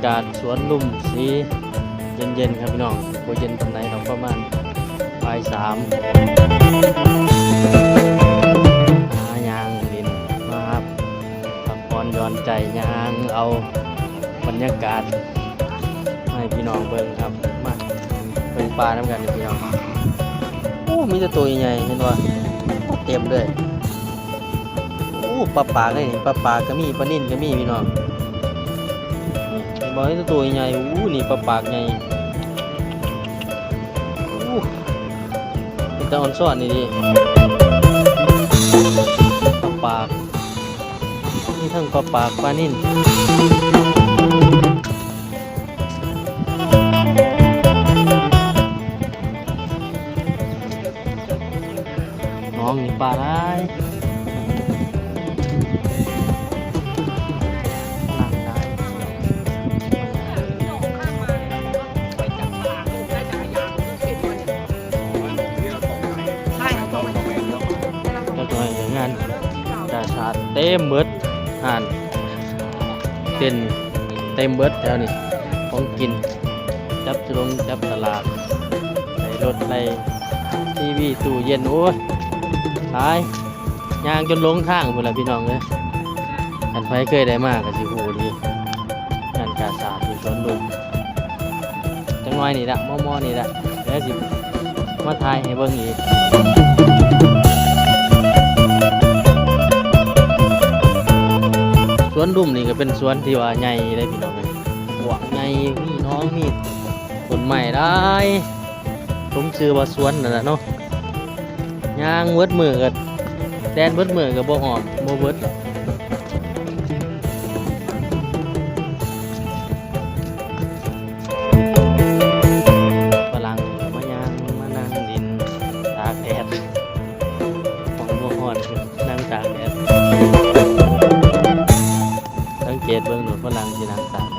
ากาศสวนลุ่มสีเย็นๆครับพี่น้องโบเย็นปานไหนเราประมาณบ่ายสามหายางดินมาครับพักผ่อนหย่อนใจยางเอาบรรยากาศให้พี่น้องเบิ่งครับมาเบิ่งปลาน้ำกันพี่น้องโอ้มีแต่ตัวใหญ่เห็นว่าเต็มเลยโอ้ปลาปากเลยนี่ปลาปากก็มีปลานิ่นก็มีพี่น้องบอกให้ตัวใหญ่อู้นี่ปลาปากใหญ่อู้เป็นตาอ่อนซ่อนนี่ดิปลาปากนี่ทั้งปลาปากปลานิ่นน้องนี่ปลาได้งานกาชาดเต็มเบิดห่านเต็มเบิดแล้วนี่ของกินจับจะลงจับตลาดในรถในทีวีตู้เย็นโอ้ยตายยางจนลงทางหมดแล้วพี่น้องเลยอันไฟเคยได้มากกับสิโหดีงานกาชาดที่สวนลุมจังน้อยนี่ละมอนี่ละแล้วสิมาถ่ายให้เบิ่งอีกสวนดุ่มนี่ก็เป็นสวนที่ว่าใหญ่เลยพี่น้องเลยหวังใหญ่พี่น้องมีต้นใหม่ได้ผมชื่อว่าสวนนั่นแหละเนาะยางเวิร์ดมือกับแดนเวิร์ดมือกับบ่หอมบ่เวิร์ดฝรั่งมายางมานั่งดินตากแดดของบ่หอนนั่งตากแดดสังเกตเบิ่งหนูฝรั่งที่นั่งตาก